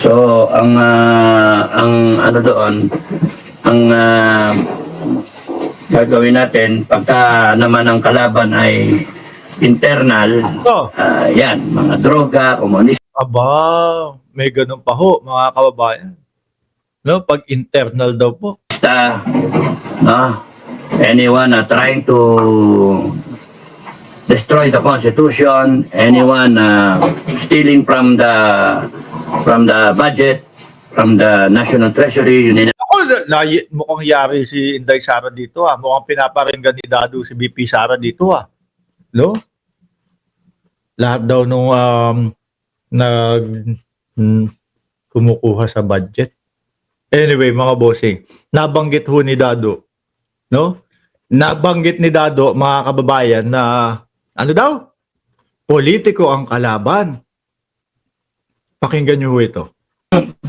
So, ang ano doon, ang gagawin natin, pagka naman ang kalaban ay internal, Oh, yan, mga droga, komunis, aba, may ganun pa ho, mga kababayan. No, pag internal daw po. no? Anyone trying to destroy the Constitution, anyone stealing from the budget, from the National Treasury, yun Ako, mukhang yari si Inday Sara dito ah. Mukhang pinaparinggan ni Dado si BP Sara dito ah. No? Lahat daw nung nag kumukuha sa budget. Anyway, mga bossing, nabanggit ho ni Dado, no? Nabanggit ni Dado, mga kababayan, na ano daw? Politiko ang kalaban. Pakinggan niyo ho ito.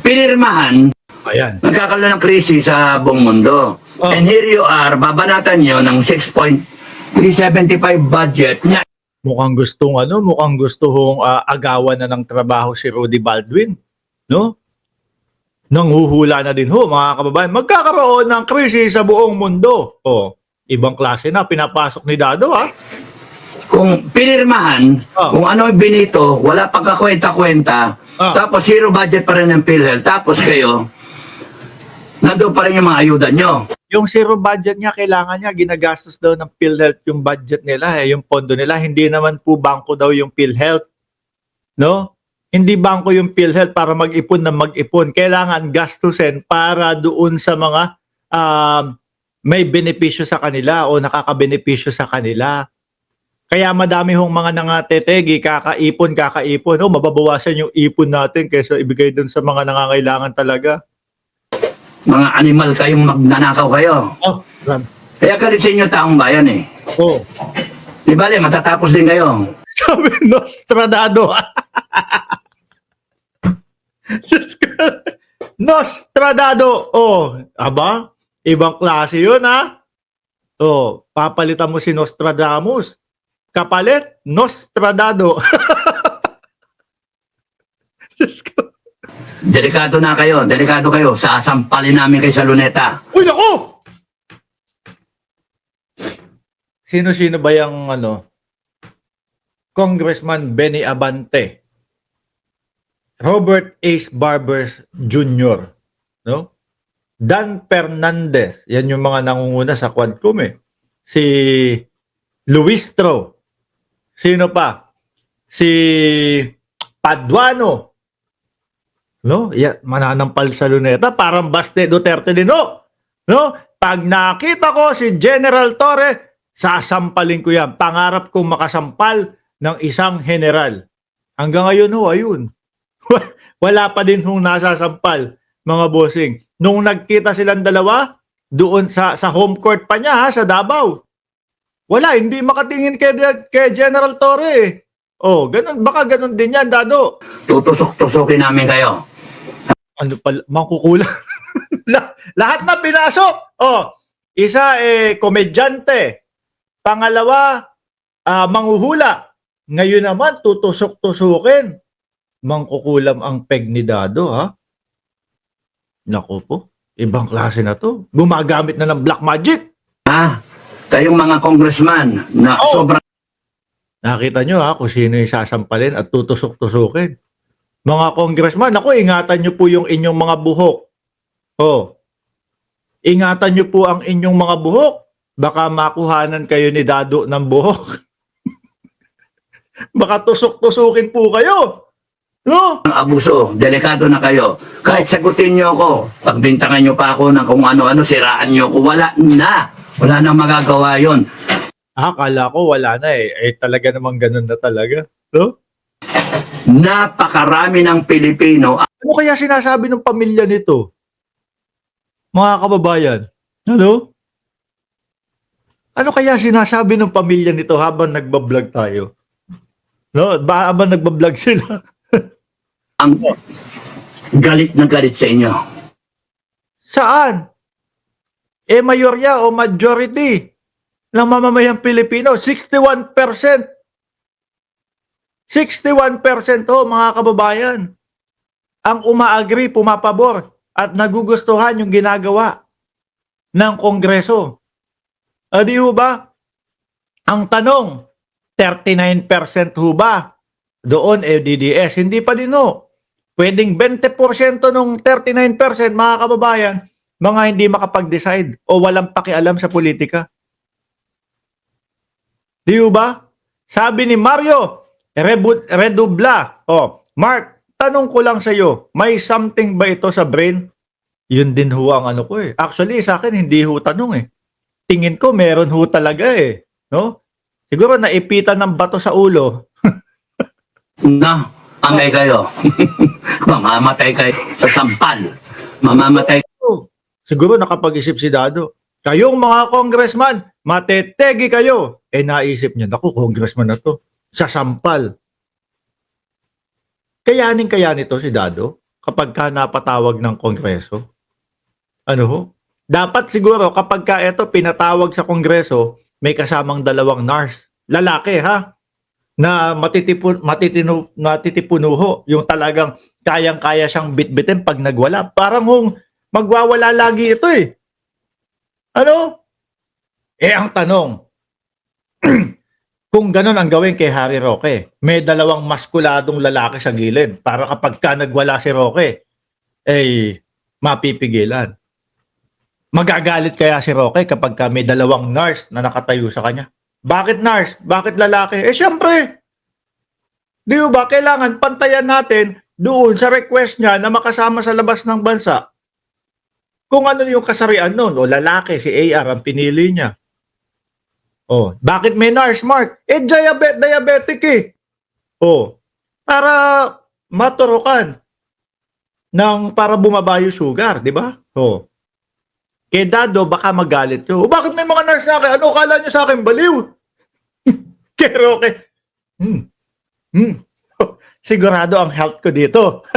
pinirmahan, Ayan. nagkakaroon ng krisis sa buong mundo. Oh. And here you are, babanatan nyo ng 6.375 budget na Mukhang gustong agawan na ng trabaho si Rudy Baldwin, no? Nanghuhula na din ho, mga kababayan. Magkakaroon ng krisis sa buong mundo. Oh, ibang klase na pinapasok ni Dado ha. kung pinirmahan, Oh. kung ano yung binito, wala pang kakwenta-kwenta, Oh. tapos zero budget pa rin ng PhilHealth, tapos kayo, nandun pa rin yung mga ayuda nyo. Yung zero budget niya, kailangan niya, ginagastos daw ng PhilHealth yung budget nila, yung pondo nila. Hindi naman po bangko daw yung PhilHealth. No? Hindi bangko yung PhilHealth para mag-ipon na mag-ipon. Kailangan gastusin para doon sa mga may benepisyo sa kanila o nakakabenepisyo sa kanila. Kaya madami hong mga nangatetegi, kakaipon. No? Mababawasan yung ipon natin kaysa ibigay doon sa mga nangangailangan talaga. Mga animal kayong magnanakaw kayo. Oh, Kaya galit sa inyo taong bayan eh. oh. Di bale, matatapos din kayo. Sabi, Nostradado. Diyos ko. Nostradado. Oh, aba? Ibang klase yun, ha? Oh, papalitan mo si Nostradamus. Kapalit, Nostradado. Diyos ko. Delikado na kayo, delikado kayo. Sasampalin namin kayo sa luneta. Uy, naku! Sino-sino ba yung, Congressman Benny Abante? Robert Ace Barbers Jr., no? Dan Fernandez, yan yung mga nangunguna sa Quadcom eh. Si Luistro. Sino pa? Si Paduano. No? Mananampal sa luneta. Parang Baste Duterte din, no? No? Pag nakita ko si General Torre, sasampalin ko yan. Pangarap kong makasampal ng isang general. Hanggang ngayon ho, ayun. Wala pa din hong nasasampal, mga bossing. Nung nagkita silang dalawa, doon sa home court pa niya, ha, sa Davao. Wala, hindi makatingin kay General Torre eh. Oh, ganun, baka ganun din yan, Dado. Tutusok-tusukin namin kayo. Ano pala, mangkukulang. Lahat na pinasok. Oh, isa komedyante. Pangalawa, manghuhula. Ngayon naman, tutusok-tusukin. Mangkukulam ang peg ni Dado, ha? Naku po, ibang klase na to. Gumagamit na ng black magic. Kayong mga congressman na sobrang Nakita nyo ha, kung sino yung sasampalin at tutusok-tusukin. Mga congressman, ako, ingatan nyo po yung inyong mga buhok. Oh, ingatan nyo po ang inyong mga buhok. Baka makuhanan kayo ni Dado ng buhok. Baka tusok-tusukin po kayo. No? abuso, delikado na kayo. Kahit sagutin nyo ako, pagbintangan nyo pa ako ng kung ano-ano, siraan nyo ako, wala na. Wala nang magagawa yon. Akala ko wala na eh. Talaga namang ganun na talaga. No? Napakarami ng Pilipino. Ano kaya sinasabi ng pamilya nito? Mga kababayan. Ano? Ano kaya sinasabi ng pamilya nito habang nagbablog tayo? No? Habang nagbablog sila. Ang galit na galit sa inyo. Saan? Mayorya o majority ng mamamayang Pilipino, 61%. 61% mga kababayan. ang umaagri, pumapabor at nagugustuhan yung ginagawa ng Kongreso. Di ho ba? Ang tanong, 39% ho ba doon DDS? Hindi pa din ho. Pwedeng 20% nung 39% mga kababayan, mga hindi makapag-decide o walang pakialam sa politika. Di ho ba? Sabi ni Mario Redubla, Mark, tanong ko lang sa iyo, may something ba ito sa brain? Yun din ho ang ano ko eh. Actually, sa akin, hindi ho tanong eh. Tingin ko, meron ho talaga eh. No? Siguro, naipitan ng bato sa ulo. Na, amay kayo. Mamamatay kayo sa sampal. Mamamatay. Siguro, nakapag-isip si Dado. Kayong mga congressman, matetegi kayo. Naisip niya, naku, congressman na to. Sa sampal. Kayanin to si Dado kapag ka napatawag ng kongreso. Ano ho? Dapat siguro kapag ka ito pinatawag sa kongreso, may kasamang dalawang nurse. Lalaki ha? Na matitipunuho. Yung talagang kayang-kaya siyang bitbitin pag nagwala. Parang magwawala lagi ito eh. Ano? Ang tanong, kung ganun ang gawin kay Harry Roque, may dalawang maskuladong lalaki sa gilid para kapag ka nagwala si Roque, mapipigilan. Magagalit kaya si Roque kapag ka may dalawang nurse na nakatayo sa kanya? Bakit nurse? Bakit lalaki? Syempre, di ba kailangan pantayan natin doon sa request niya na makasama sa labas ng bansa kung ano yung kasarian nun. O lalaki, si AR ang pinili niya. Bakit may nurse, Mark? Diabetic eh. Para maturukan para bumaba yung sugar, di ba? Kay Dado, baka magalit yun. Bakit may mga nurse sa akin? Ano kala nyo sa akin? Baliw! Kay Roque, sigurado ang health ko dito.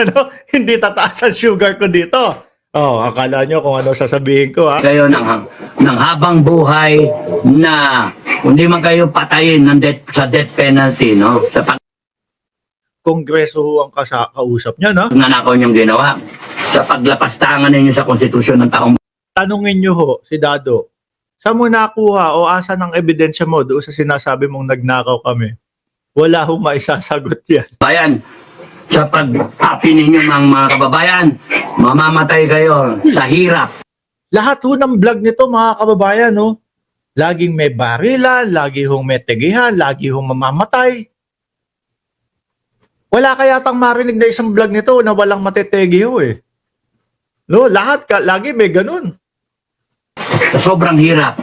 Hindi tataas ang sugar ko dito. Akala nyo kung ano sasabihin ko, ha? Kayo ng habang buhay na hindi man kayo patayin sa death penalty, no? Sa Kongreso ho ang kausap niya, no? pagnanakaw niyong ginawa. Sa paglapastangan ninyo sa konstitusyon ng taong Tanungin nyo ho, si Dado, saan mo nakuha o asa ng ebidensya mo doon sa sinasabi mong nagnakaw kami? Wala ho maisasagot yan. bayan. Sa pag-api ninyo ng mga kababayan, mamamatay kayo sa hirap. Lahat ho ng vlog nito, mga kababayan, no? Laging may barilan, lagi hong may tegihan, lagi hong mamamatay. Wala kaya tang marinig na isang vlog nito na walang matetegi ho eh. No, lagi may ganun. Sa sobrang hirap.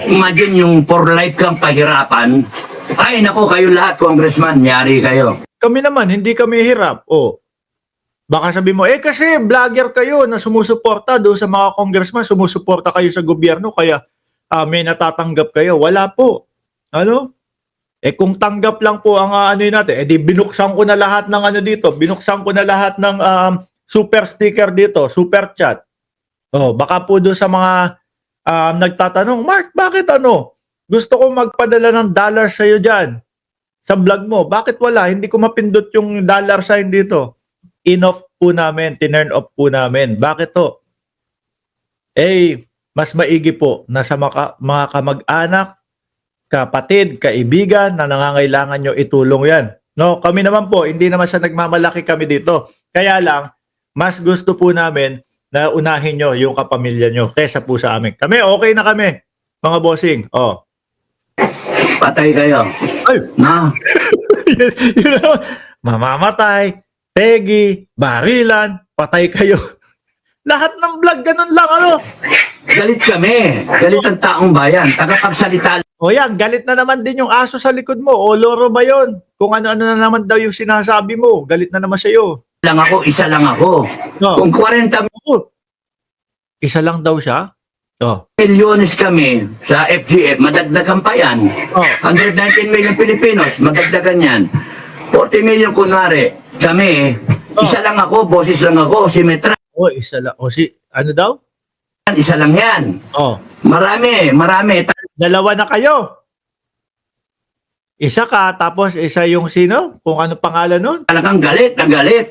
Imagine yung for life kang pahirapan. Ay, nako, kayo lahat, congressman, yari kayo. Kami naman, hindi kami hirap. Baka sabi mo, kasi vlogger kayo na sumusuporta doon sa mga congressman, sumusuporta kayo sa gobyerno, kaya may natatanggap kayo. Wala po. Ano? Kung tanggap lang po ang natin, di binuksan ko na lahat ng dito, binuksan ko na lahat ng super sticker dito, super chat. Baka po doon sa mga nagtatanong, Mark, bakit gusto ko magpadala ng dollar sa'yo dyan sa vlog mo. Bakit wala? Hindi ko mapindot yung dollar sign dito. In-off po namin, tinurn off po namin. Bakit to? Mas maigi po na sa mga kamag-anak, kapatid, kaibigan na nangangailangan nyo itulong yan. No, kami naman po, hindi naman sa nagmamalaki kami dito. Kaya lang, mas gusto po namin na unahin nyo yung kapamilya nyo kesa po sa amin. Kami, okay na kami, mga bossing. Patay kayo. Ay! Na? Mamamatay, pegi, barilan, patay kayo. Lahat ng vlog, ganun lang, Galit kami. Galit ang taong bayan. Tagapagsalita yan, galit na naman din yung aso sa likod mo. Loro ba yun? Kung ano-ano na naman daw yung sinasabi mo, galit na naman sa'yo. lang ako, isa lang ako. No. Kung 40 Isa lang daw siya? milyones kami sa FGF, madagdagan pa yan. 119 million Pilipinos, madagdagan yan. 40 million kunwari. Kami, isa lang ako, boses lang ako, si Metra. Isa lang. Ano daw? Isa lang yan. Marami. Dalawa na kayo. Isa ka, tapos isa yung sino? Kung ano pangalan nun? Talagang galit na galit.